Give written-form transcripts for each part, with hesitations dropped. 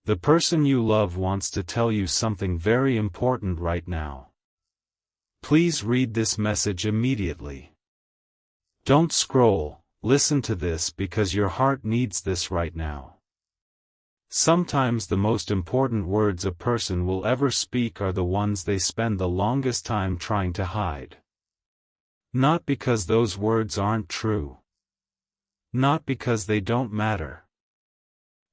The person you love wants to tell you something very important right now. Please read this message immediately. Don't scroll, listen to this because your heart needs this right now. Sometimes the most important words a person will ever speak are the ones they spend the longest time trying to hide. Not because those words aren't true. Not because they don't matter.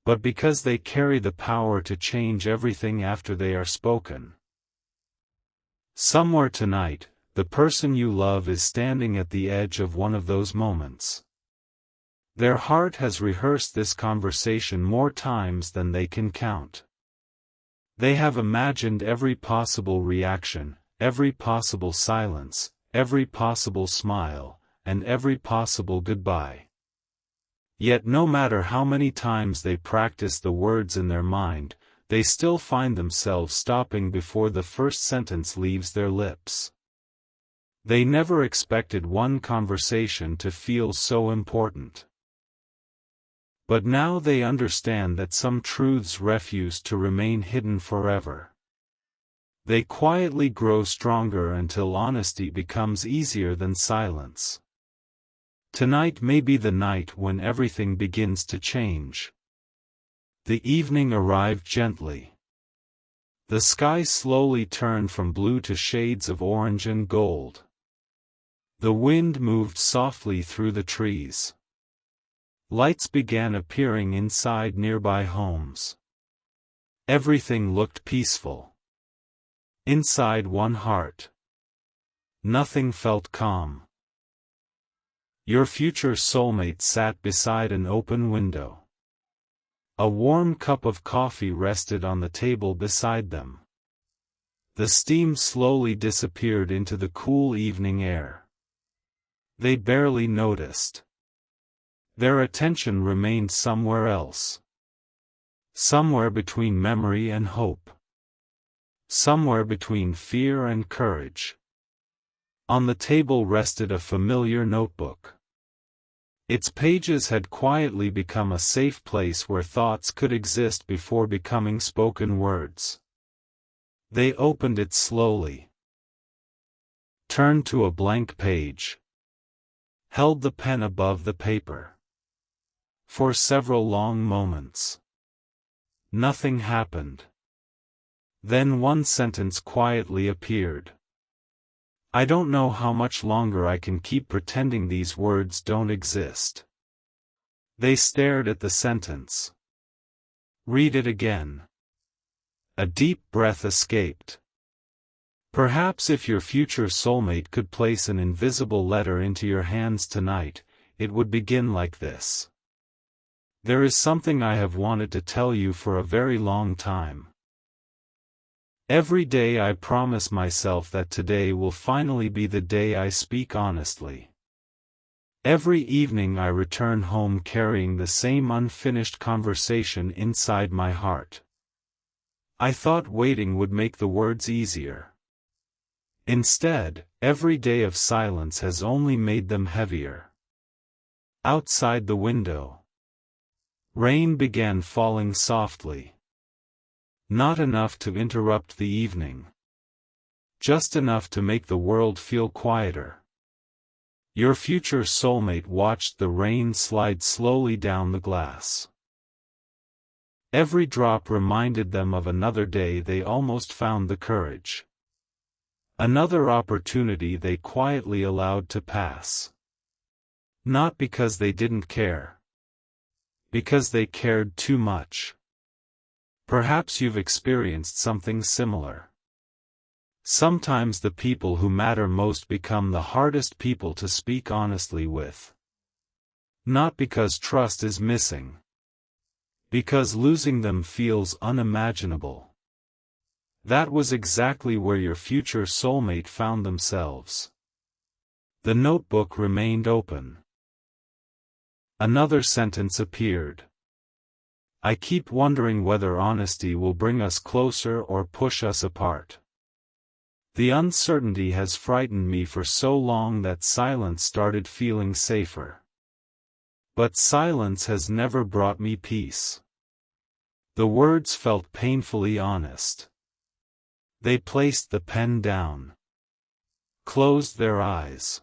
But because they carry the power to change everything after they are spoken. Somewhere tonight, the person you love is standing at the edge of one of those moments. Their heart has rehearsed this conversation more times than they can count. They have imagined every possible reaction, every possible silence, every possible smile, and every possible goodbye. Yet no matter how many times they practice the words in their mind, they still find themselves stopping before the first sentence leaves their lips. They never expected one conversation to feel so important. But now they understand that some truths refuse to remain hidden forever. They quietly grow stronger until honesty becomes easier than silence. Tonight may be the night when everything begins to change. The evening arrived gently. The sky slowly turned from blue to shades of orange and gold. The wind moved softly through the trees. Lights began appearing inside nearby homes. Everything looked peaceful. Inside one heart, nothing felt calm. Your future soulmate sat beside an open window. A warm cup of coffee rested on the table beside them. The steam slowly disappeared into the cool evening air. They barely noticed. Their attention remained somewhere else. Somewhere between memory and hope. Somewhere between fear and courage. On the table rested a familiar notebook. Its pages had quietly become a safe place where thoughts could exist before becoming spoken words. They opened it slowly. Turned to a blank page. Held the pen above the paper. For several long moments. Nothing happened. Then one sentence quietly appeared. I don't know how much longer I can keep pretending these words don't exist. They stared at the sentence. Read it again. A deep breath escaped. Perhaps if your future soulmate could place an invisible letter into your hands tonight, it would begin like this. There is something I have wanted to tell you for a very long time. Every day I promise myself that today will finally be the day I speak honestly. Every evening I return home carrying the same unfinished conversation inside my heart. I thought waiting would make the words easier. Instead, every day of silence has only made them heavier. Outside the window, rain began falling softly. Not enough to interrupt the evening. Just enough to make the world feel quieter. Your future soulmate watched the rain slide slowly down the glass. Every drop reminded them of another day they almost found the courage. Another opportunity they quietly allowed to pass. Not because they didn't care. Because they cared too much. Perhaps you've experienced something similar. Sometimes the people who matter most become the hardest people to speak honestly with. Not because trust is missing. Because losing them feels unimaginable. That was exactly where your future soulmate found themselves. The notebook remained open. Another sentence appeared. I keep wondering whether honesty will bring us closer or push us apart. The uncertainty has frightened me for so long that silence started feeling safer. But silence has never brought me peace. The words felt painfully honest. They placed the pen down, closed their eyes,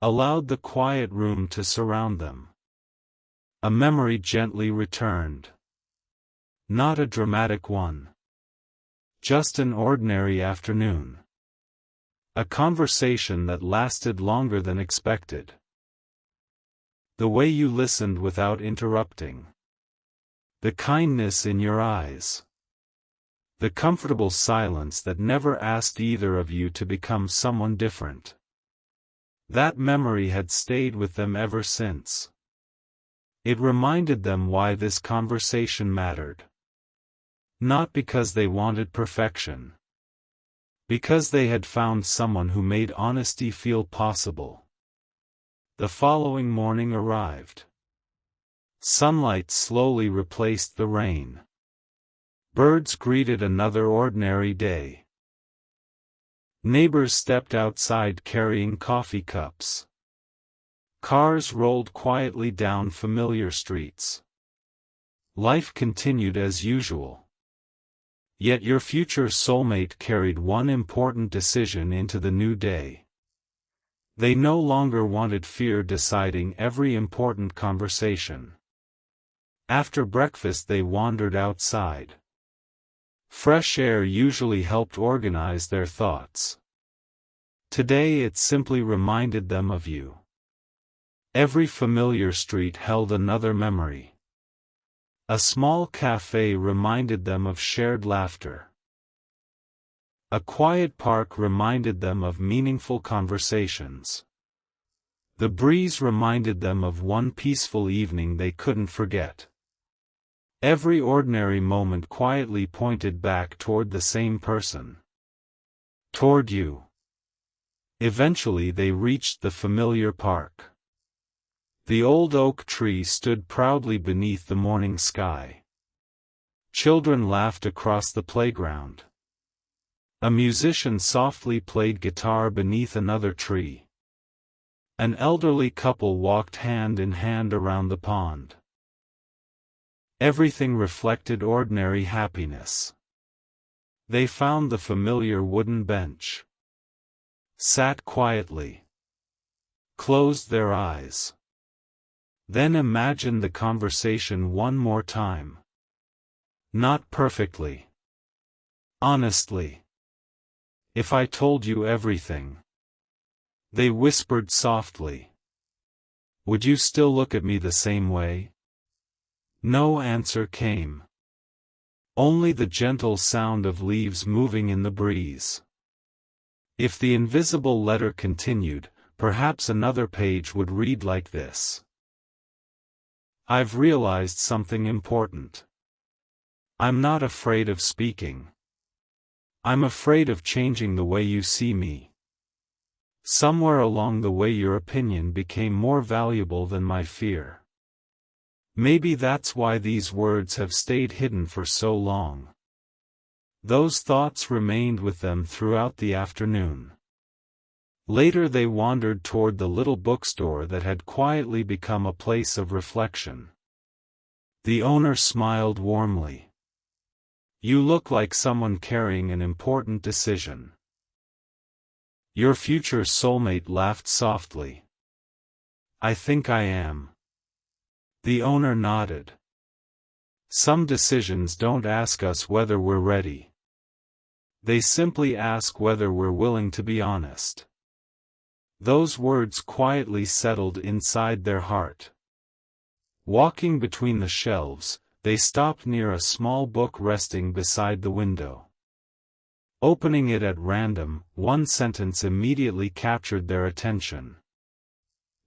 allowed the quiet room to surround them. A memory gently returned. Not a dramatic one. Just an ordinary afternoon. A conversation that lasted longer than expected. The way you listened without interrupting. The kindness in your eyes. The comfortable silence that never asked either of you to become someone different. That memory had stayed with them ever since. It reminded them why this conversation mattered. Not because they wanted perfection. Because they had found someone who made honesty feel possible. The following morning arrived. Sunlight slowly replaced the rain. Birds greeted another ordinary day. Neighbors stepped outside carrying coffee cups. Cars rolled quietly down familiar streets. Life continued as usual. Yet your future soulmate carried one important decision into the new day. They no longer wanted fear deciding every important conversation. After breakfast they wandered outside. Fresh air usually helped organize their thoughts. Today it simply reminded them of you. Every familiar street held another memory. A small cafe reminded them of shared laughter. A quiet park reminded them of meaningful conversations. The breeze reminded them of one peaceful evening they couldn't forget. Every ordinary moment quietly pointed back toward the same person. Toward you. Eventually they reached the familiar park. The old oak tree stood proudly beneath the morning sky. Children laughed across the playground. A musician softly played guitar beneath another tree. An elderly couple walked hand in hand around the pond. Everything reflected ordinary happiness. They found the familiar wooden bench. Sat quietly. Closed their eyes. Then imagined the conversation one more time. Not perfectly. Honestly. If I told you everything. They whispered softly. Would you still look at me the same way? No answer came. Only the gentle sound of leaves moving in the breeze. If the invisible letter continued, perhaps another page would read like this. I've realized something important. I'm not afraid of speaking. I'm afraid of changing the way you see me. Somewhere along the way your opinion became more valuable than my fear. Maybe that's why these words have stayed hidden for so long. Those thoughts remained with them throughout the afternoon. Later they wandered toward the little bookstore that had quietly become a place of reflection. The owner smiled warmly. You look like someone carrying an important decision. Your future soulmate laughed softly. I think I am. The owner nodded. Some decisions don't ask us whether we're ready. They simply ask whether we're willing to be honest. Those words quietly settled inside their heart. Walking between the shelves, they stopped near a small book resting beside the window. Opening it at random, one sentence immediately captured their attention.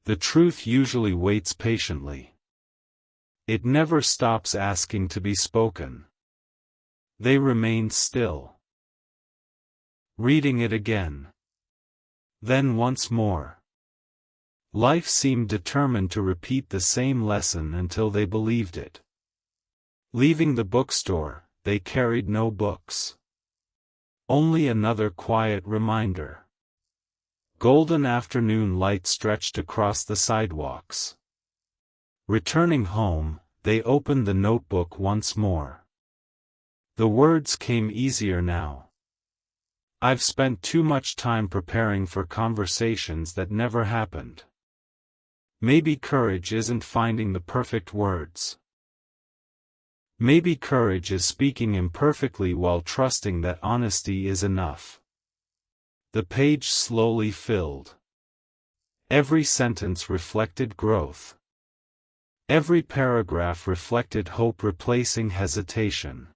The truth usually waits patiently. It never stops asking to be spoken. They remained still. Reading it again. Then once more. Life seemed determined to repeat the same lesson until they believed it. Leaving the bookstore, they carried no books. Only another quiet reminder. Golden afternoon light stretched across the sidewalks. Returning home, they opened the notebook once more. The words came easier now. I've spent too much time preparing for conversations that never happened. Maybe courage isn't finding the perfect words. Maybe courage is speaking imperfectly while trusting that honesty is enough. The page slowly filled. Every sentence reflected growth. Every paragraph reflected hope replacing hesitation.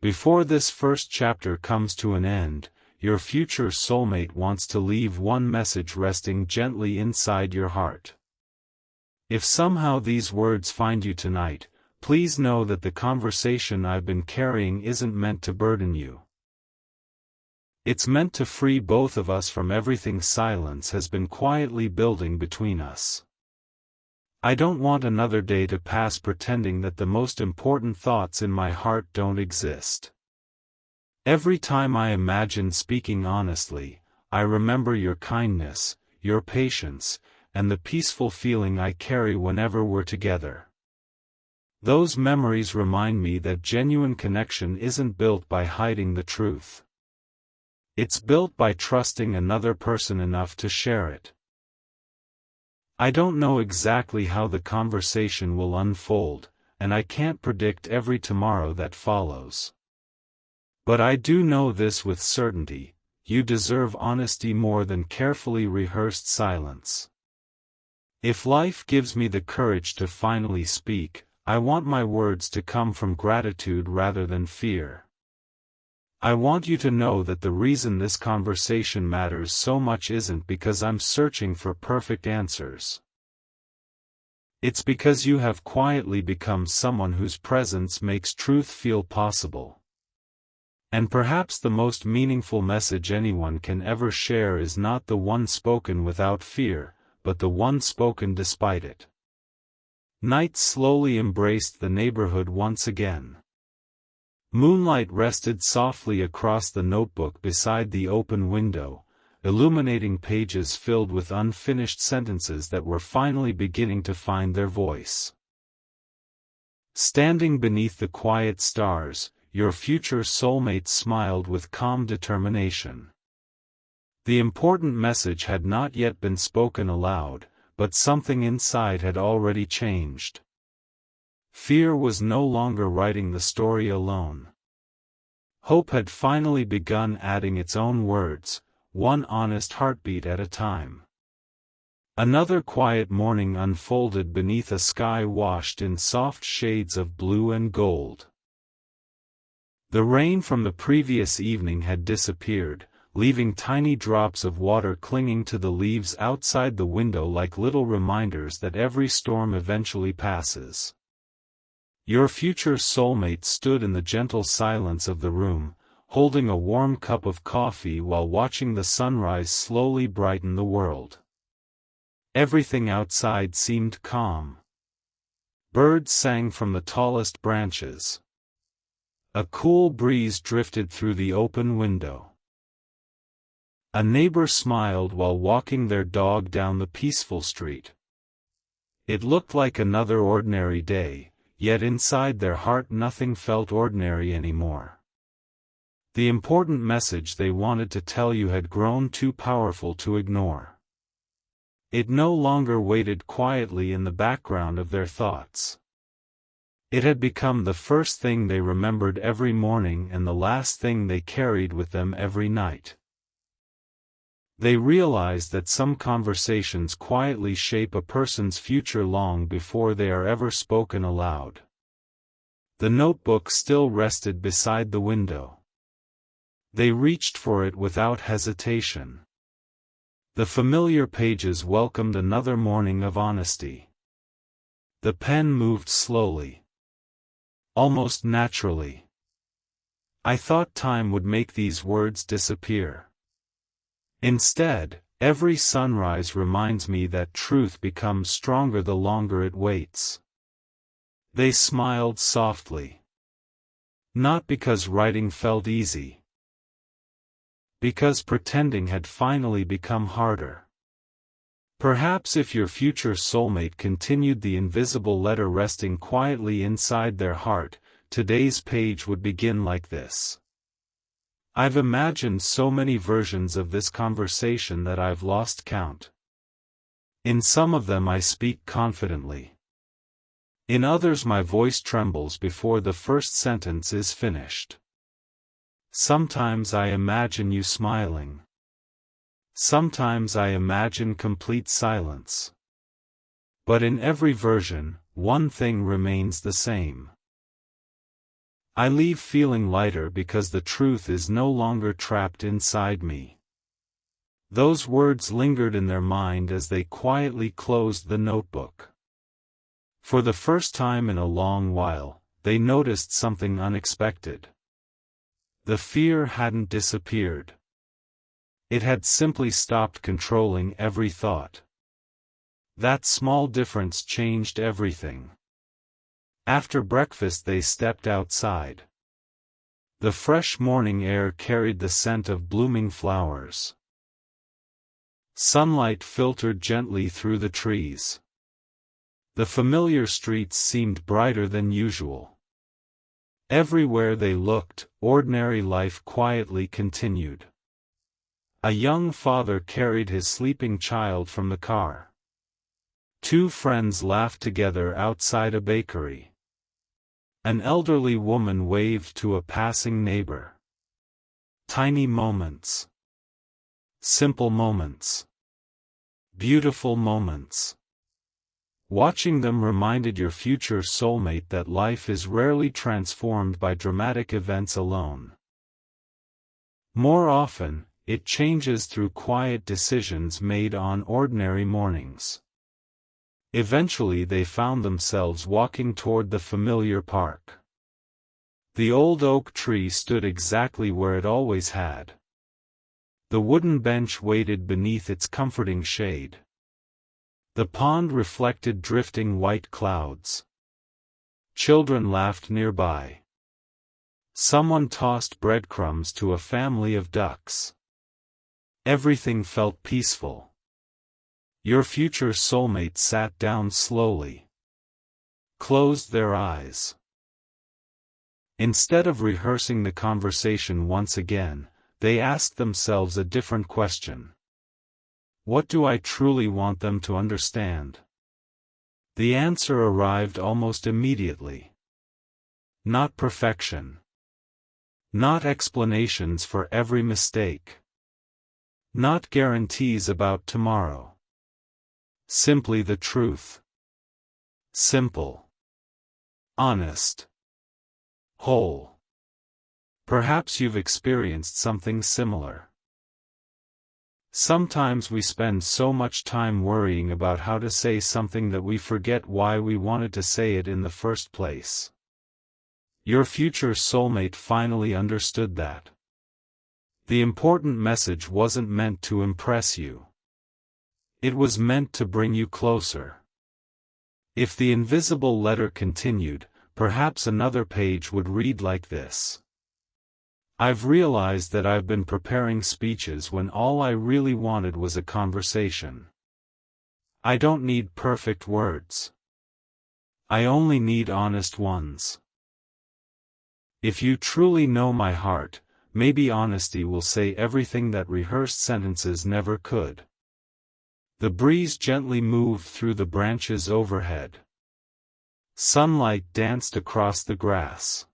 Before this first chapter comes to an end, your future soulmate wants to leave one message resting gently inside your heart. If somehow these words find you tonight, please know that the conversation I've been carrying isn't meant to burden you. It's meant to free both of us from everything silence has been quietly building between us. I don't want another day to pass pretending that the most important thoughts in my heart don't exist. Every time I imagine speaking honestly, I remember your kindness, your patience, and the peaceful feeling I carry whenever we're together. Those memories remind me that genuine connection isn't built by hiding the truth. It's built by trusting another person enough to share it. I don't know exactly how the conversation will unfold, and I can't predict every tomorrow that follows. But I do know this with certainty: you deserve honesty more than carefully rehearsed silence. If life gives me the courage to finally speak, I want my words to come from gratitude rather than fear. I want you to know that the reason this conversation matters so much isn't because I'm searching for perfect answers. It's because you have quietly become someone whose presence makes truth feel possible. And perhaps the most meaningful message anyone can ever share is not the one spoken without fear, but the one spoken despite it. Night slowly embraced the neighborhood once again. Moonlight rested softly across the notebook beside the open window, illuminating pages filled with unfinished sentences that were finally beginning to find their voice. Standing beneath the quiet stars, your future soulmate smiled with calm determination. The important message had not yet been spoken aloud, but something inside had already changed. Fear was no longer writing the story alone. Hope had finally begun adding its own words, one honest heartbeat at a time. Another quiet morning unfolded beneath a sky washed in soft shades of blue and gold. The rain from the previous evening had disappeared, leaving tiny drops of water clinging to the leaves outside the window like little reminders that every storm eventually passes. Your future soulmate stood in the gentle silence of the room, holding a warm cup of coffee while watching the sunrise slowly brighten the world. Everything outside seemed calm. Birds sang from the tallest branches. A cool breeze drifted through the open window. A neighbor smiled while walking their dog down the peaceful street. It looked like another ordinary day, yet inside their heart nothing felt ordinary anymore. The important message they wanted to tell you had grown too powerful to ignore. It no longer waited quietly in the background of their thoughts. It had become the first thing they remembered every morning and the last thing they carried with them every night. They realized that some conversations quietly shape a person's future long before they are ever spoken aloud. The notebook still rested beside the window. They reached for it without hesitation. The familiar pages welcomed another morning of honesty. The pen moved slowly. Almost naturally. I thought time would make these words disappear. Instead, every sunrise reminds me that truth becomes stronger the longer it waits. They smiled softly. Not because writing felt easy. Because pretending had finally become harder. Perhaps if your future soulmate continued the invisible letter resting quietly inside their heart, today's page would begin like this. I've imagined so many versions of this conversation that I've lost count. In some of them I speak confidently. In others my voice trembles before the first sentence is finished. Sometimes I imagine you smiling. Sometimes I imagine complete silence. But in every version, one thing remains the same. I leave feeling lighter because the truth is no longer trapped inside me. Those words lingered in their mind as they quietly closed the notebook. For the first time in a long while, they noticed something unexpected. The fear hadn't disappeared. It had simply stopped controlling every thought. That small difference changed everything. After breakfast they stepped outside. The fresh morning air carried the scent of blooming flowers. Sunlight filtered gently through the trees. The familiar streets seemed brighter than usual. Everywhere they looked, ordinary life quietly continued. A young father carried his sleeping child from the car. Two friends laughed together outside a bakery. An elderly woman waved to a passing neighbor. Tiny moments. Simple moments. Beautiful moments. Watching them reminded your future soulmate that life is rarely transformed by dramatic events alone. More often, it changes through quiet decisions made on ordinary mornings. Eventually they found themselves walking toward the familiar park. The old oak tree stood exactly where it always had. The wooden bench waited beneath its comforting shade. The pond reflected drifting white clouds. Children laughed nearby. Someone tossed breadcrumbs to a family of ducks. Everything felt peaceful. Your future soulmate sat down slowly. Closed their eyes. Instead of rehearsing the conversation once again, they asked themselves a different question. What do I truly want them to understand? The answer arrived almost immediately. Not perfection. Not explanations for every mistake. Not guarantees about tomorrow. Simply the truth. Simple. Honest. Whole. Perhaps you've experienced something similar. Sometimes we spend so much time worrying about how to say something that we forget why we wanted to say it in the first place. Your future soulmate finally understood that. The important message wasn't meant to impress you. It was meant to bring you closer. If the invisible letter continued, perhaps another page would read like this. I've realized that I've been preparing speeches when all I really wanted was a conversation. I don't need perfect words. I only need honest ones. If you truly know my heart, maybe honesty will say everything that rehearsed sentences never could. The breeze gently moved through the branches overhead. Sunlight danced across the grass.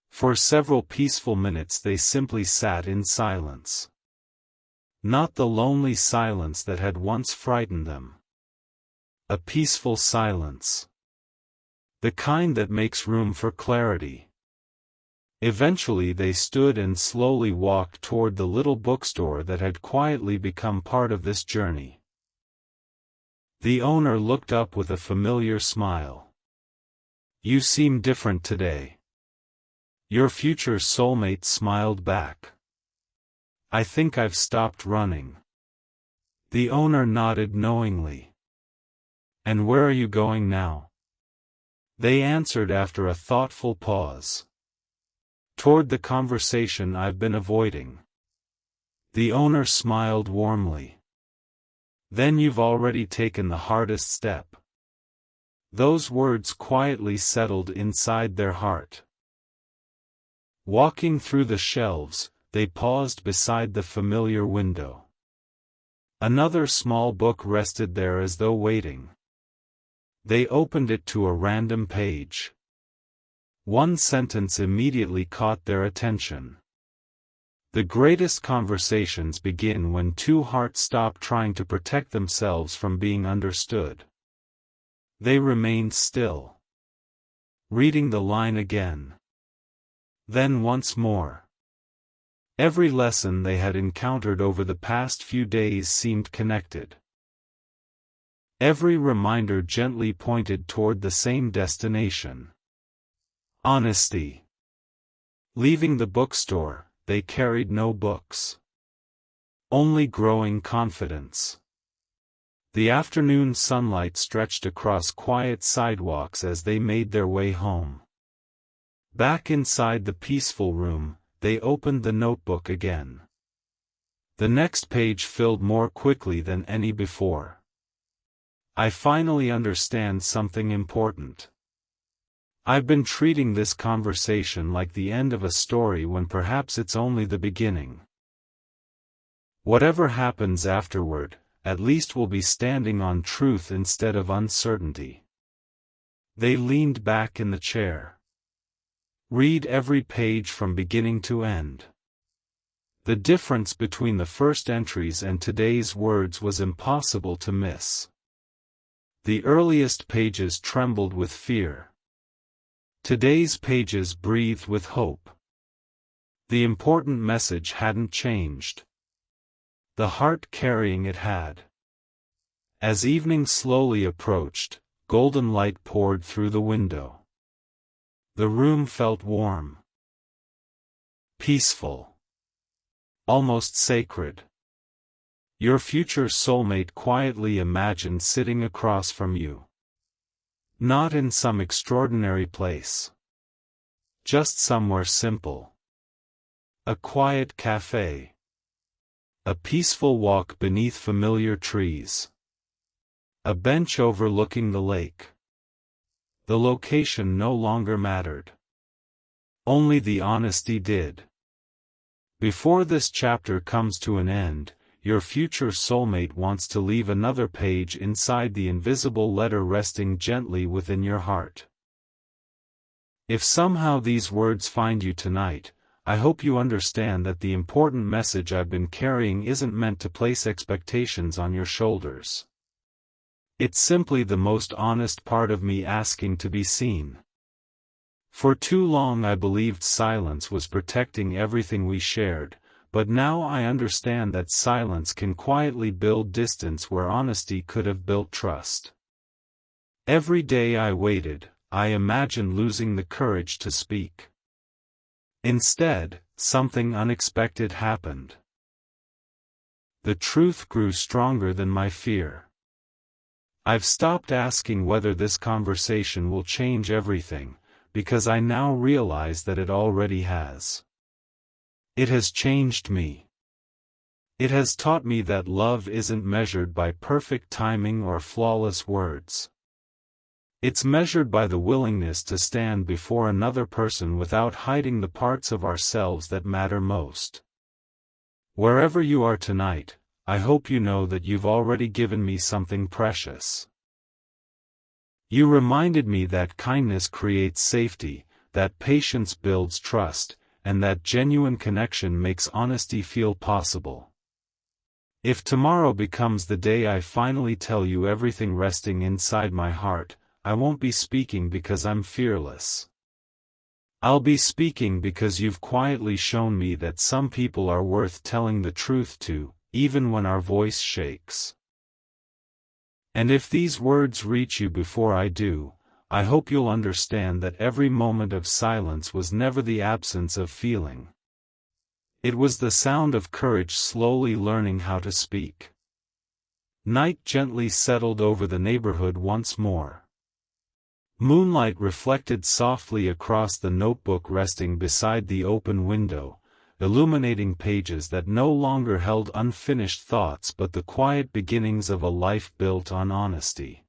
For several peaceful minutes they simply sat in silence. Not the lonely silence that had once frightened them. A peaceful silence. The kind that makes room for clarity. Eventually they stood and slowly walked toward the little bookstore that had quietly become part of this journey. The owner looked up with a familiar smile. You seem different today. Your future soulmate smiled back. I think I've stopped running. The owner nodded knowingly. And where are you going now? They answered after a thoughtful pause. Toward the conversation I've been avoiding. The owner smiled warmly. then you've already taken the hardest step. Those words quietly settled inside their heart. Walking through the shelves, they paused beside the familiar window. Another small book rested there as though waiting. They opened it to a random page. One sentence immediately caught their attention. The greatest conversations begin when two hearts stop trying to protect themselves from being understood. They remained still, reading the line again. Then once more. Every lesson they had encountered over the past few days seemed connected. Every reminder gently pointed toward the same destination. Honesty. Leaving the bookstore, they carried no books. Only growing confidence. The afternoon sunlight stretched across quiet sidewalks as they made their way home. Back inside the peaceful room, they opened the notebook again. The next page filled more quickly than any before. I finally understand something important. I've been treating this conversation like the end of a story when perhaps it's only the beginning. Whatever happens afterward, at least we'll be standing on truth instead of uncertainty. They leaned back in the chair. Read every page from beginning to end. The difference between the first entries and today's words was impossible to miss. The earliest pages trembled with fear. Today's pages breathed with hope. The important message hadn't changed. The heart carrying it had. As evening slowly approached, golden light poured through the window. The room felt warm. Peaceful. Almost sacred. Your future soulmate quietly imagined sitting across from you. Not in some extraordinary place. Just somewhere simple. A quiet cafe. A peaceful walk beneath familiar trees. A bench overlooking the lake. The location no longer mattered. Only the honesty did. Before this chapter comes to an end, your future soulmate wants to leave another page inside the invisible letter resting gently within your heart. If somehow these words find you tonight, I hope you understand that the important message I've been carrying isn't meant to place expectations on your shoulders. It's simply the most honest part of me asking to be seen. For too long I believed silence was protecting everything we shared, but now I understand that silence can quietly build distance where honesty could have built trust. Every day I waited, I imagined losing the courage to speak. Instead, something unexpected happened. The truth grew stronger than my fear. I've stopped asking whether this conversation will change everything, because I now realize that it already has. It has changed me. It has taught me that love isn't measured by perfect timing or flawless words. It's measured by the willingness to stand before another person without hiding the parts of ourselves that matter most. Wherever you are tonight, I hope you know that you've already given me something precious. You reminded me that kindness creates safety, that patience builds trust, and that genuine connection makes honesty feel possible. If tomorrow becomes the day I finally tell you everything resting inside my heart, I won't be speaking because I'm fearless. I'll be speaking because you've quietly shown me that some people are worth telling the truth to, even when our voice shakes. And if these words reach you before I do, I hope you'll understand that every moment of silence was never the absence of feeling. It was the sound of courage slowly learning how to speak. Night gently settled over the neighborhood once more. Moonlight reflected softly across the notebook resting beside the open window, illuminating pages that no longer held unfinished thoughts but the quiet beginnings of a life built on honesty.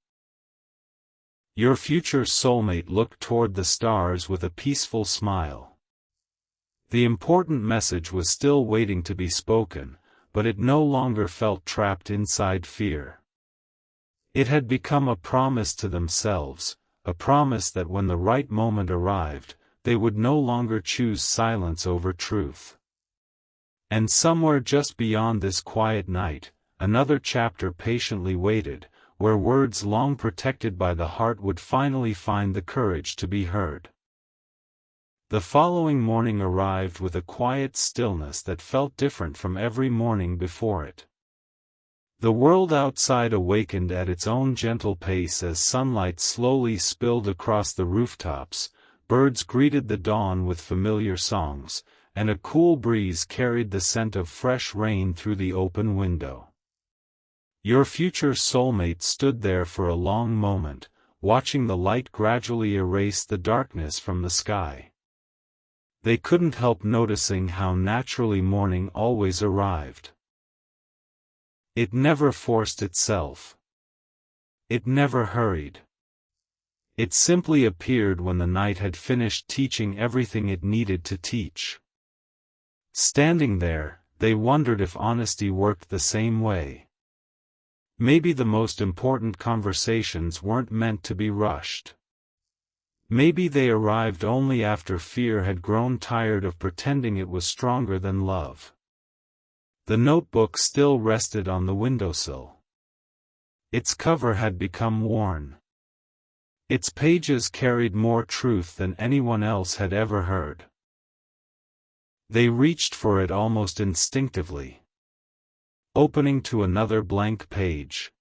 Your future soulmate looked toward the stars with a peaceful smile. The important message was still waiting to be spoken, but it no longer felt trapped inside fear. It had become a promise to themselves, a promise that when the right moment arrived, they would no longer choose silence over truth. And somewhere just beyond this quiet night, another chapter patiently waited, where words long protected by the heart would finally find the courage to be heard. The following morning arrived with a quiet stillness that felt different from every morning before it. The world outside awakened at its own gentle pace as sunlight slowly spilled across the rooftops, birds greeted the dawn with familiar songs, and a cool breeze carried the scent of fresh rain through the open window. Your future soulmate stood there for a long moment, watching the light gradually erase the darkness from the sky. They couldn't help noticing how naturally morning always arrived. It never forced itself. It never hurried. It simply appeared when the night had finished teaching everything it needed to teach. Standing there, they wondered if honesty worked the same way. Maybe the most important conversations weren't meant to be rushed. Maybe they arrived only after fear had grown tired of pretending it was stronger than love. The notebook still rested on the windowsill. Its cover had become worn. Its pages carried more truth than anyone else had ever heard. They reached for it almost instinctively, opening to another blank page.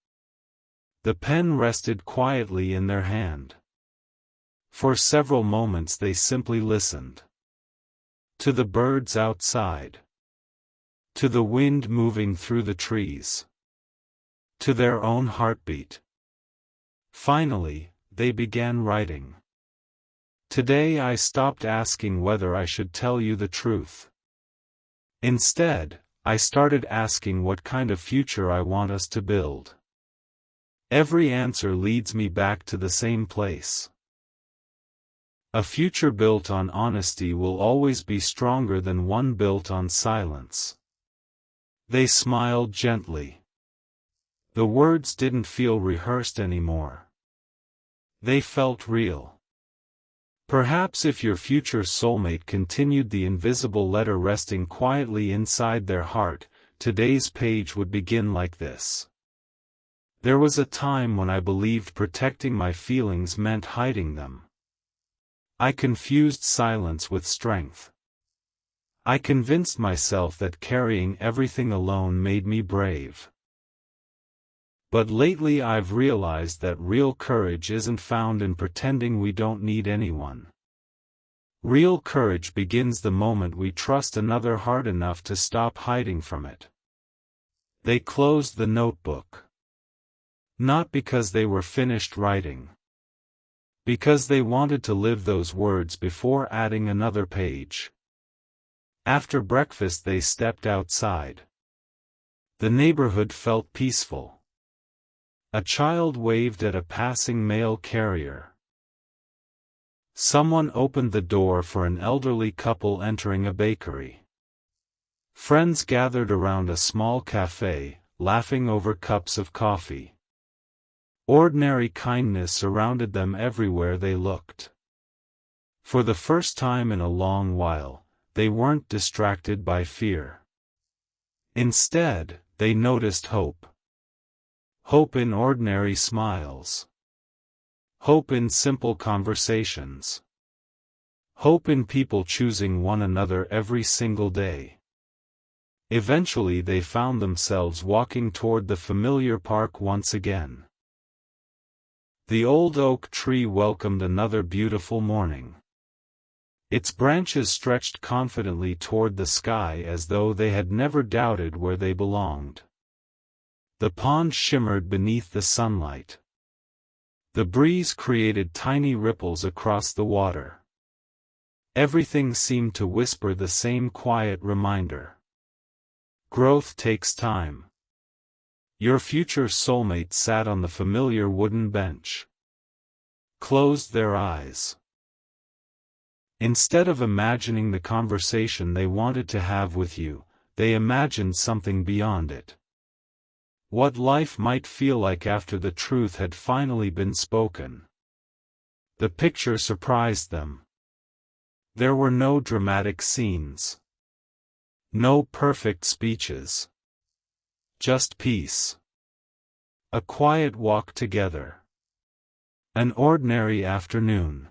The pen rested quietly in their hand. For several moments they simply listened. To the birds outside. To the wind moving through the trees. To their own heartbeat. Finally, they began writing. Today I stopped asking whether I should tell you the truth. Instead, I started asking what kind of future I want us to build. Every answer leads me back to the same place. A future built on honesty will always be stronger than one built on silence. They smiled gently. The words didn't feel rehearsed anymore. They felt real. Perhaps if your future soulmate continued the invisible letter resting quietly inside their heart, today's page would begin like this. There was a time when I believed protecting my feelings meant hiding them. I confused silence with strength. I convinced myself that carrying everything alone made me brave. But lately I've realized that real courage isn't found in pretending we don't need anyone. Real courage begins the moment we trust another hard enough to stop hiding from it. They closed the notebook. Not because they were finished writing. Because they wanted to live those words before adding another page. After breakfast they stepped outside. The neighborhood felt peaceful. A child waved at a passing mail carrier. Someone opened the door for an elderly couple entering a bakery. Friends gathered around a small cafe, laughing over cups of coffee. Ordinary kindness surrounded them everywhere they looked. For the first time in a long while, they weren't distracted by fear. Instead, they noticed hope. Hope in ordinary smiles. Hope in simple conversations. Hope in people choosing one another every single day. Eventually they found themselves walking toward the familiar park once again. The old oak tree welcomed another beautiful morning. Its branches stretched confidently toward the sky as though they had never doubted where they belonged. The pond shimmered beneath the sunlight. The breeze created tiny ripples across the water. Everything seemed to whisper the same quiet reminder. Growth takes time. Your future soulmate sat on the familiar wooden bench. Closed their eyes. Instead of imagining the conversation they wanted to have with you, they imagined something beyond it. What life might feel like after the truth had finally been spoken. The picture surprised them. There were no dramatic scenes. No perfect speeches. Just peace. A quiet walk together. An ordinary afternoon.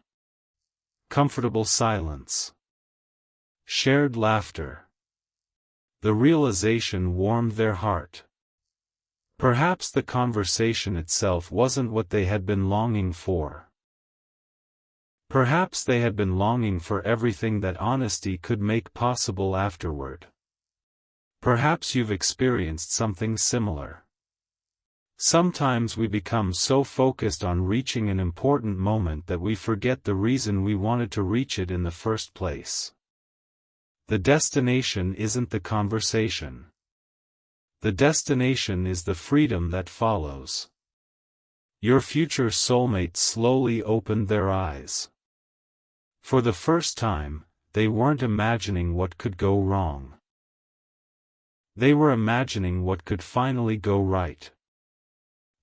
Comfortable silence. Shared laughter. The realization warmed their heart. Perhaps the conversation itself wasn't what they had been longing for. Perhaps they had been longing for everything that honesty could make possible afterward. Perhaps you've experienced something similar. Sometimes we become so focused on reaching an important moment that we forget the reason we wanted to reach it in the first place. The destination isn't the conversation. The destination is the freedom that follows. Your future soulmate slowly opened their eyes. For the first time, they weren't imagining what could go wrong. They were imagining what could finally go right.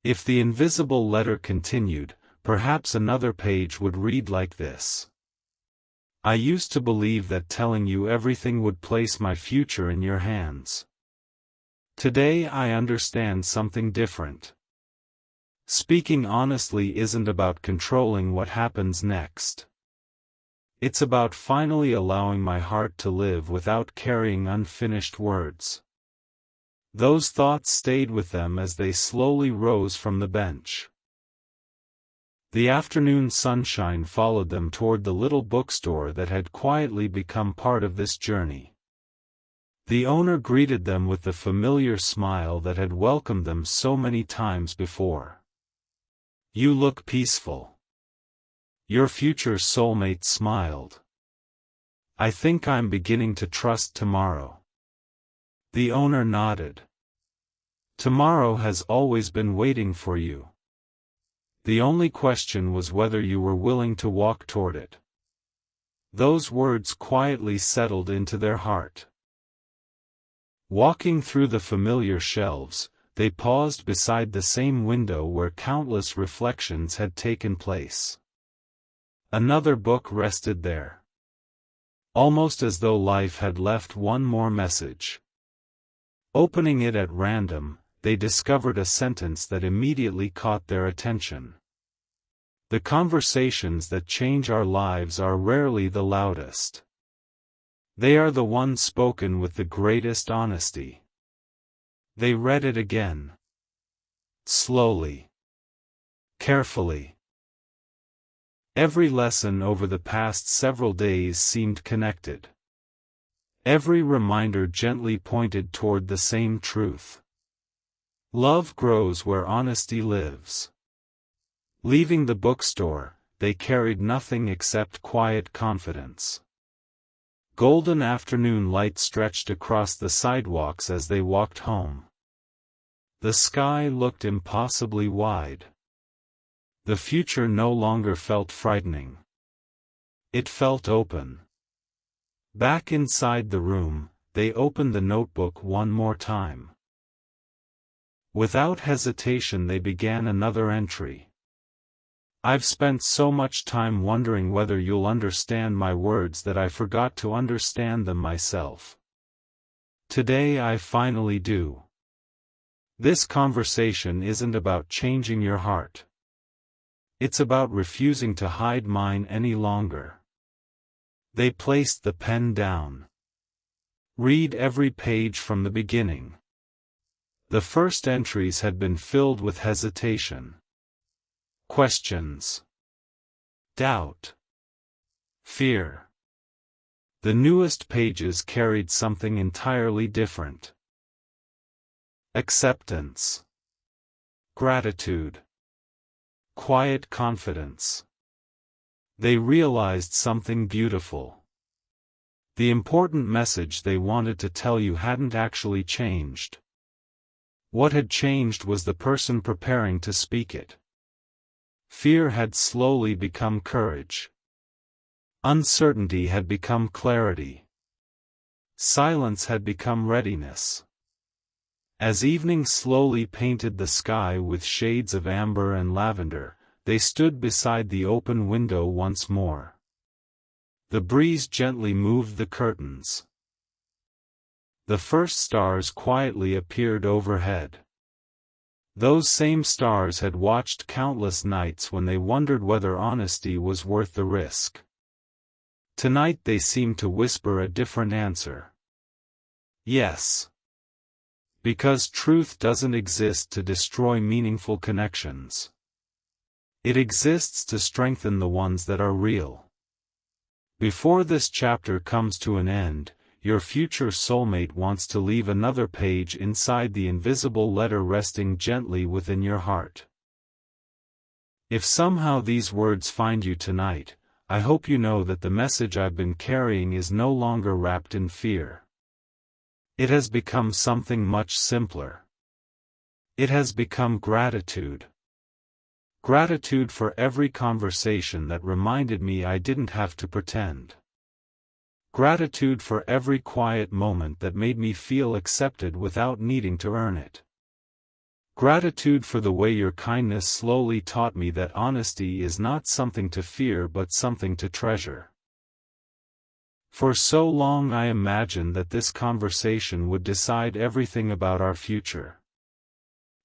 If the invisible letter continued, perhaps another page would read like this. I used to believe that telling you everything would place my future in your hands. Today I understand something different. Speaking honestly isn't about controlling what happens next. It's about finally allowing my heart to live without carrying unfinished words. Those thoughts stayed with them as they slowly rose from the bench. The afternoon sunshine followed them toward the little bookstore that had quietly become part of this journey. The owner greeted them with the familiar smile that had welcomed them so many times before. You look peaceful. Your future soulmate smiled. I think I'm beginning to trust tomorrow. The owner nodded. Tomorrow has always been waiting for you. The only question was whether you were willing to walk toward it. Those words quietly settled into their heart. Walking through the familiar shelves, they paused beside the same window where countless reflections had taken place. Another book rested there. Almost as though life had left one more message. Opening it at random, they discovered a sentence that immediately caught their attention. The conversations that change our lives are rarely the loudest. They are the ones spoken with the greatest honesty. They read it again. Slowly. Carefully. Every lesson over the past several days seemed connected. Every reminder gently pointed toward the same truth. Love grows where honesty lives. Leaving the bookstore, they carried nothing except quiet confidence. Golden afternoon light stretched across the sidewalks as they walked home. The sky looked impossibly wide. The future no longer felt frightening. It felt open. Back inside the room, they opened the notebook one more time. Without hesitation they began another entry. I've spent so much time wondering whether you'll understand my words that I forgot to understand them myself. Today I finally do. This conversation isn't about changing your heart. It's about refusing to hide mine any longer. They placed the pen down. Read every page from the beginning. The first entries had been filled with hesitation. Questions. Doubt. Fear. The newest pages carried something entirely different. Acceptance. Gratitude. Quiet confidence. They realized something beautiful. The important message they wanted to tell you hadn't actually changed. What had changed was the person preparing to speak it. Fear had slowly become courage. Uncertainty had become clarity. Silence had become readiness. As evening slowly painted the sky with shades of amber and lavender, they stood beside the open window once more. The breeze gently moved the curtains. The first stars quietly appeared overhead. Those same stars had watched countless nights when they wondered whether honesty was worth the risk. Tonight they seemed to whisper a different answer. Yes. Because truth doesn't exist to destroy meaningful connections. It exists to strengthen the ones that are real. Before this chapter comes to an end, your future soulmate wants to leave another page inside the invisible letter resting gently within your heart. If somehow these words find you tonight, I hope you know that the message I've been carrying is no longer wrapped in fear. It has become something much simpler. It has become gratitude. Gratitude for every conversation that reminded me I didn't have to pretend. Gratitude for every quiet moment that made me feel accepted without needing to earn it. Gratitude for the way your kindness slowly taught me that honesty is not something to fear but something to treasure. For so long I imagined that this conversation would decide everything about our future.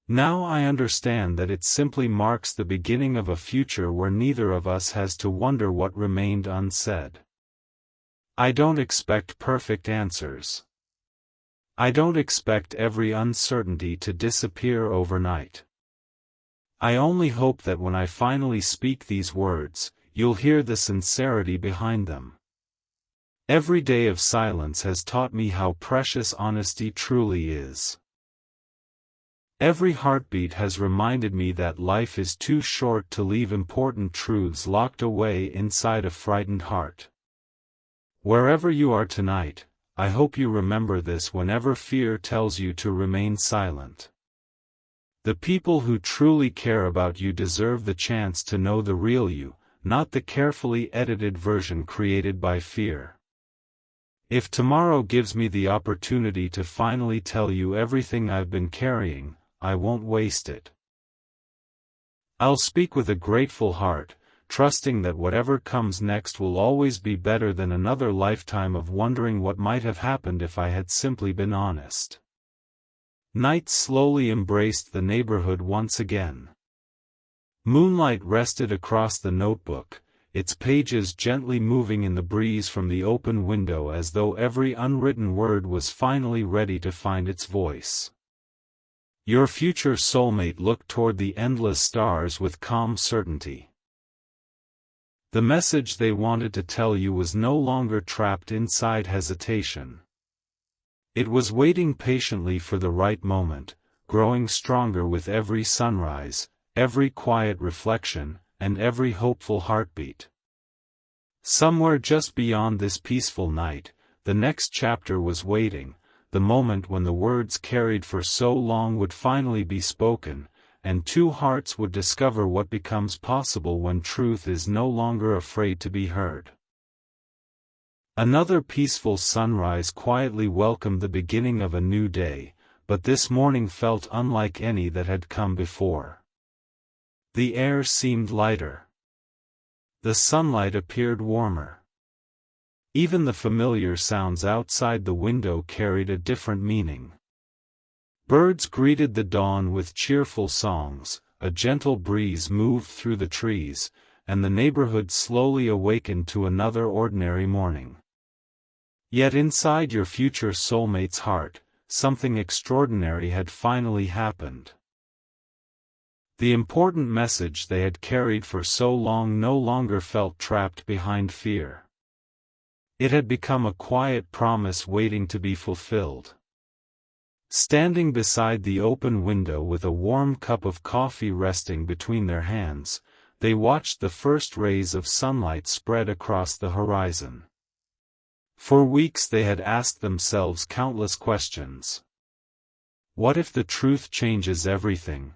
Now I understand that it simply marks the beginning of a future where neither of us has to wonder what remained unsaid. I don't expect perfect answers. I don't expect every uncertainty to disappear overnight. I only hope that when I finally speak these words, you'll hear the sincerity behind them. Every day of silence has taught me how precious honesty truly is. Every heartbeat has reminded me that life is too short to leave important truths locked away inside a frightened heart. Wherever you are tonight, I hope you remember this whenever fear tells you to remain silent. The people who truly care about you deserve the chance to know the real you, not the carefully edited version created by fear. If tomorrow gives me the opportunity to finally tell you everything I've been carrying, I won't waste it. I'll speak with a grateful heart, trusting that whatever comes next will always be better than another lifetime of wondering what might have happened if I had simply been honest. Night slowly embraced the neighborhood once again. Moonlight rested across the notebook, its pages gently moving in the breeze from the open window as though every unwritten word was finally ready to find its voice. Your future soulmate looked toward the endless stars with calm certainty. The message they wanted to tell you was no longer trapped inside hesitation. It was waiting patiently for the right moment, growing stronger with every sunrise, every quiet reflection, and every hopeful heartbeat. Somewhere just beyond this peaceful night, the next chapter was waiting, the moment when the words carried for so long would finally be spoken, and two hearts would discover what becomes possible when truth is no longer afraid to be heard. Another peaceful sunrise quietly welcomed the beginning of a new day, but this morning felt unlike any that had come before. The air seemed lighter. The sunlight appeared warmer. Even the familiar sounds outside the window carried a different meaning. Birds greeted the dawn with cheerful songs, a gentle breeze moved through the trees, and the neighborhood slowly awakened to another ordinary morning. Yet inside your future soulmate's heart, something extraordinary had finally happened. The important message they had carried for so long no longer felt trapped behind fear. It had become a quiet promise waiting to be fulfilled. Standing beside the open window with a warm cup of coffee resting between their hands, they watched the first rays of sunlight spread across the horizon. For weeks they had asked themselves countless questions. What if the truth changes everything?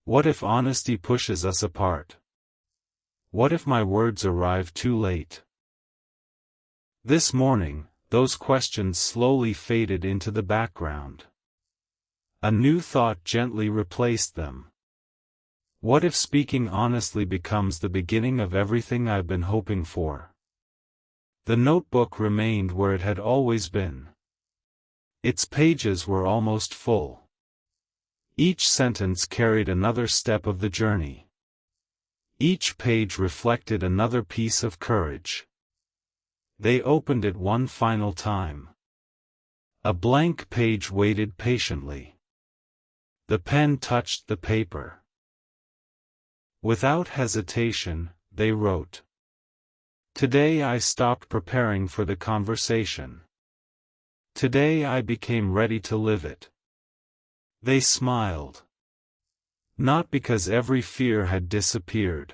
What if honesty pushes us apart? What if my words arrive too late? This morning, those questions slowly faded into the background. A new thought gently replaced them. What if speaking honestly becomes the beginning of everything I've been hoping for? The notebook remained where it had always been. Its pages were almost full. Each sentence carried another step of the journey. Each page reflected another piece of courage. They opened it one final time. A blank page waited patiently. The pen touched the paper. Without hesitation, they wrote. Today I stopped preparing for the conversation. Today I became ready to live it. They smiled. Not because every fear had disappeared,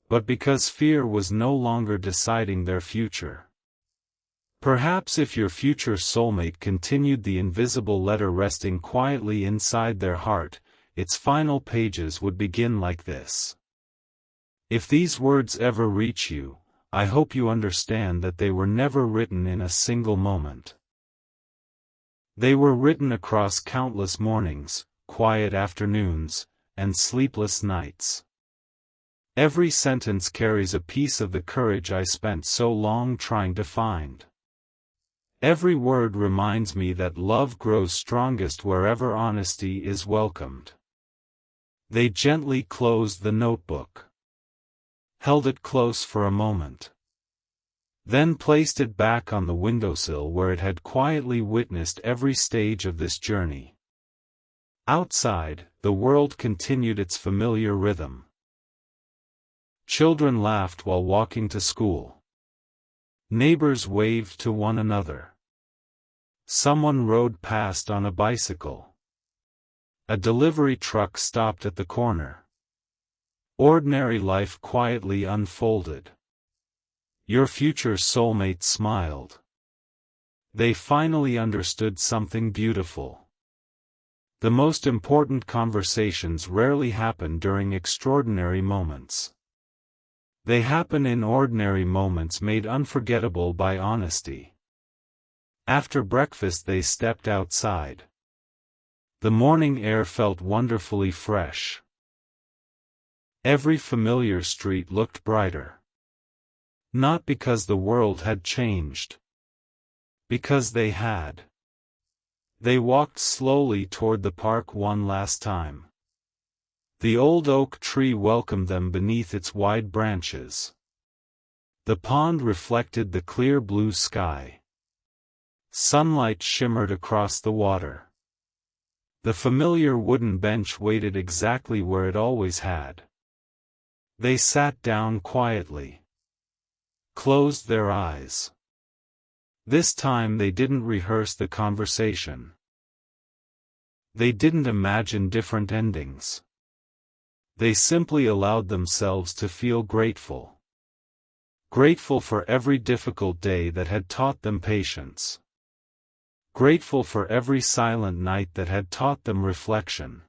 but because fear was no longer deciding their future. Perhaps if your future soulmate continued the invisible letter resting quietly inside their heart, its final pages would begin like this. If these words ever reach you, I hope you understand that they were never written in a single moment. They were written across countless mornings, quiet afternoons, and sleepless nights. Every sentence carries a piece of the courage I spent so long trying to find. Every word reminds me that love grows strongest wherever honesty is welcomed. They gently closed the notebook. Held it close for a moment. Then placed it back on the windowsill where it had quietly witnessed every stage of this journey. Outside, the world continued its familiar rhythm. Children laughed while walking to school. Neighbors waved to one another. Someone rode past on a bicycle. A delivery truck stopped at the corner. Ordinary life quietly unfolded. Your future soulmate smiled. They finally understood something beautiful. The most important conversations rarely happen during extraordinary moments. They happen in ordinary moments made unforgettable by honesty. After breakfast they stepped outside. The morning air felt wonderfully fresh. Every familiar street looked brighter. Not because the world had changed. Because they had. They walked slowly toward the park one last time. The old oak tree welcomed them beneath its wide branches. The pond reflected the clear blue sky. Sunlight shimmered across the water. The familiar wooden bench waited exactly where it always had. They sat down quietly. Closed their eyes. This time they didn't rehearse the conversation. They didn't imagine different endings. They simply allowed themselves to feel grateful. Grateful for every difficult day that had taught them patience. Grateful for every silent night that had taught them reflection.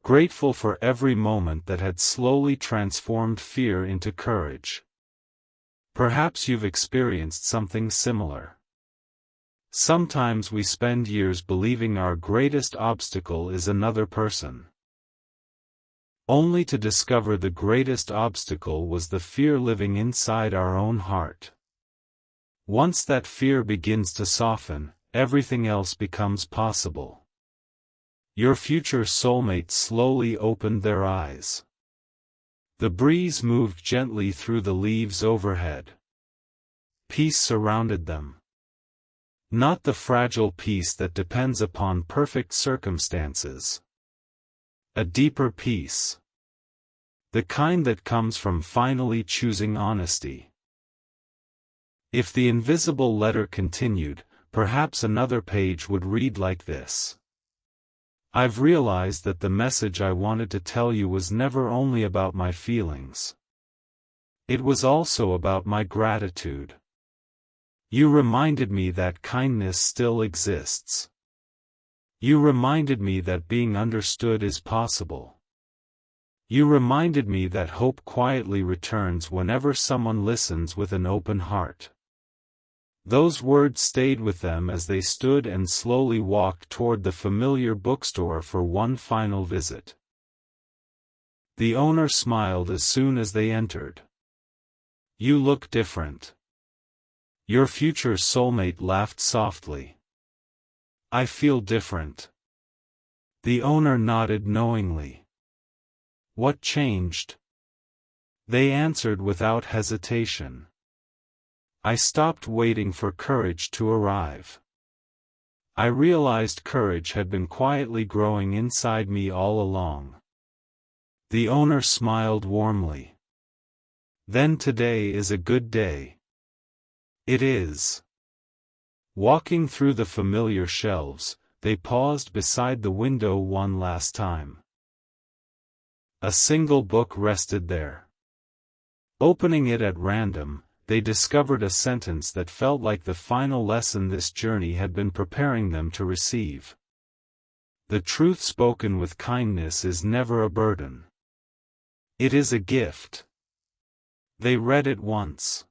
Grateful for every moment that had slowly transformed fear into courage. Perhaps you've experienced something similar. Sometimes we spend years believing our greatest obstacle is another person. Only to discover the greatest obstacle was the fear living inside our own heart. Once that fear begins to soften, everything else becomes possible. Your future soulmate slowly opened their eyes. The breeze moved gently through the leaves overhead. Peace surrounded them. Not the fragile peace that depends upon perfect circumstances. A deeper peace. The kind that comes from finally choosing honesty. If the invisible letter continued, perhaps another page would read like this. I've realized that the message I wanted to tell you was never only about my feelings. It was also about my gratitude. You reminded me that kindness still exists. You reminded me that being understood is possible. You reminded me that hope quietly returns whenever someone listens with an open heart. Those words stayed with them as they stood and slowly walked toward the familiar bookstore for one final visit. The owner smiled as soon as they entered. "You look different." Your future soulmate laughed softly. "I feel different." The owner nodded knowingly. "What changed?" They answered without hesitation. "I stopped waiting for courage to arrive. I realized courage had been quietly growing inside me all along." The owner smiled warmly. "Then today is a good day." "It is." Walking through the familiar shelves, they paused beside the window one last time. A single book rested there. Opening it at random, they discovered a sentence that felt like the final lesson this journey had been preparing them to receive. "The truth spoken with kindness is never a burden. It is a gift." They read it once.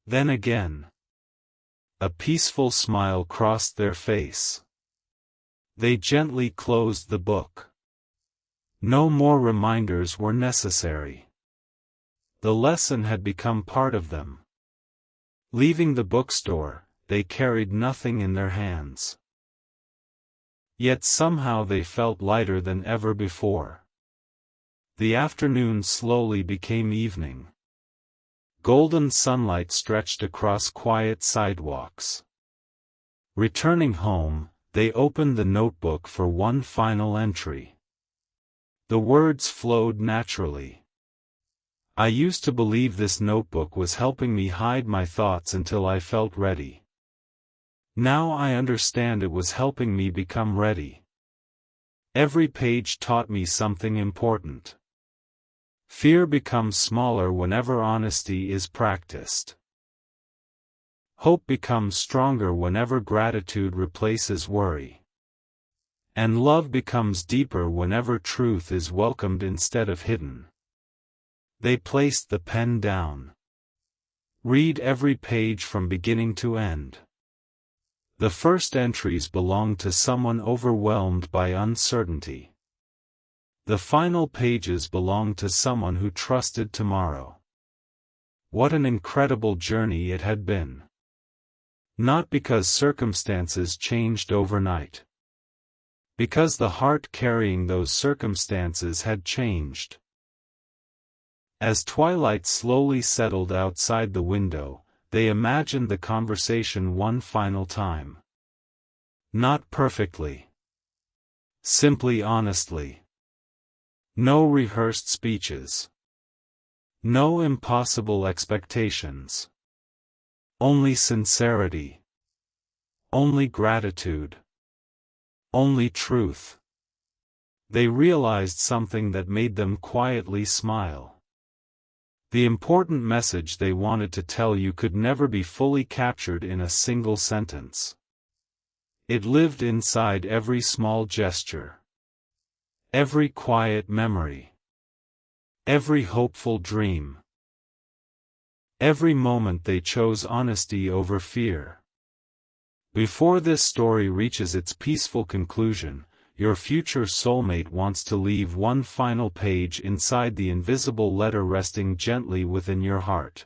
Then again. A peaceful smile crossed their face. They gently closed the book. No more reminders were necessary. The lesson had become part of them. Leaving the bookstore, they carried nothing in their hands. Yet somehow they felt lighter than ever before. The afternoon slowly became evening. Golden sunlight stretched across quiet sidewalks. Returning home, they opened the notebook for one final entry. The words flowed naturally. "I used to believe this notebook was helping me hide my thoughts until I felt ready. Now I understand it was helping me become ready. Every page taught me something important. Fear becomes smaller whenever honesty is practiced. Hope becomes stronger whenever gratitude replaces worry. And love becomes deeper whenever truth is welcomed instead of hidden." They placed the pen down. Read every page from beginning to end. The first entries belonged to someone overwhelmed by uncertainty. The final pages belonged to someone who trusted tomorrow. What an incredible journey it had been. Not because circumstances changed overnight. Because the heart carrying those circumstances had changed. As twilight slowly settled outside the window, they imagined the conversation one final time. Not perfectly. Simply honestly. No rehearsed speeches. No impossible expectations. Only sincerity. Only gratitude. Only truth. They realized something that made them quietly smile. The important message they wanted to tell you could never be fully captured in a single sentence. It lived inside every small gesture. Every quiet memory. Every hopeful dream. Every moment they chose honesty over fear. Before this story reaches its peaceful conclusion, your future soulmate wants to leave one final page inside the invisible letter resting gently within your heart.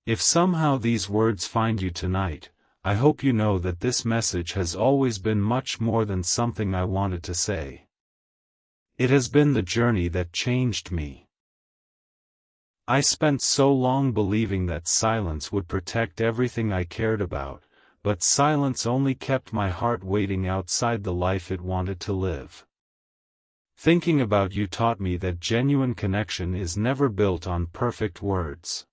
If somehow these words find you tonight, I hope you know that this message has always been much more than something I wanted to say. It has been the journey that changed me. I spent so long believing that silence would protect everything I cared about, but silence only kept my heart waiting outside the life it wanted to live. Thinking about you taught me that genuine connection is never built on perfect words.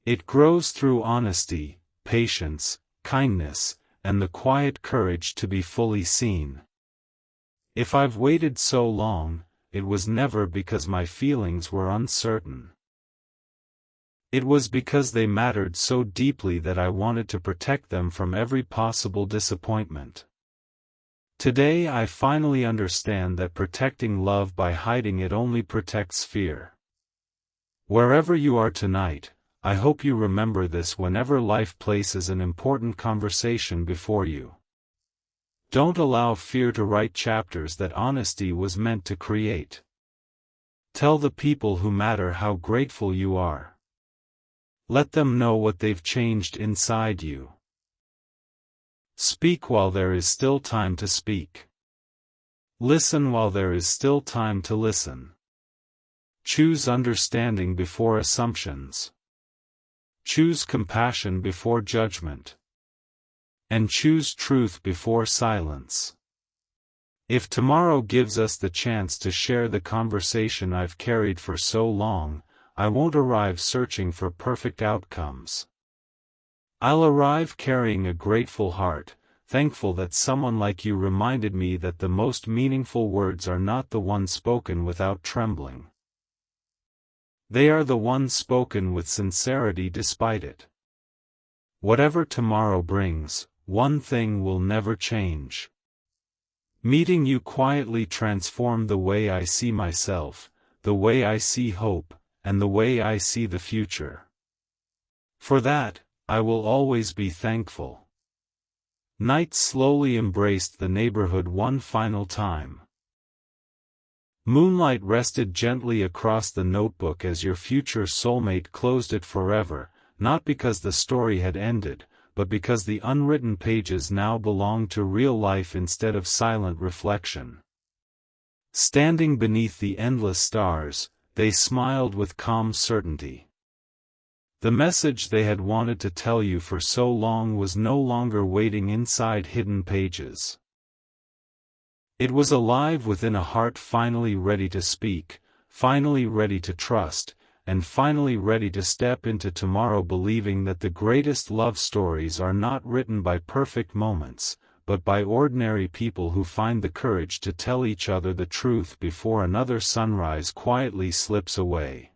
It grows through honesty, patience, kindness, and the quiet courage to be fully seen. If I've waited so long, it was never because my feelings were uncertain. It was because they mattered so deeply that I wanted to protect them from every possible disappointment. Today I finally understand that protecting love by hiding it only protects fear. Wherever you are tonight, I hope you remember this whenever life places an important conversation before you. Don't allow fear to write chapters that honesty was meant to create. Tell the people who matter how grateful you are. Let them know what they've changed inside you. Speak while there is still time to speak. Listen while there is still time to listen. Choose understanding before assumptions. Choose compassion before judgment. And choose truth before silence. If tomorrow gives us the chance to share the conversation I've carried for so long, I won't arrive searching for perfect outcomes. I'll arrive carrying a grateful heart, thankful that someone like you reminded me that the most meaningful words are not the ones spoken without trembling. They are the ones spoken with sincerity despite it. Whatever tomorrow brings, one thing will never change. Meeting you quietly transformed the way I see myself, the way I see hope, and the way I see the future. For that, I will always be thankful. Night slowly embraced the neighborhood one final time. Moonlight rested gently across the notebook as your future soulmate closed it forever, not because the story had ended, but because the unwritten pages now belonged to real life instead of silent reflection. Standing beneath the endless stars, they smiled with calm certainty. The message they had wanted to tell you for so long was no longer waiting inside hidden pages. It was alive within a heart finally ready to speak, finally ready to trust, and finally ready to step into tomorrow believing that the greatest love stories are not written by perfect moments, but by ordinary people who find the courage to tell each other the truth before another sunrise quietly slips away.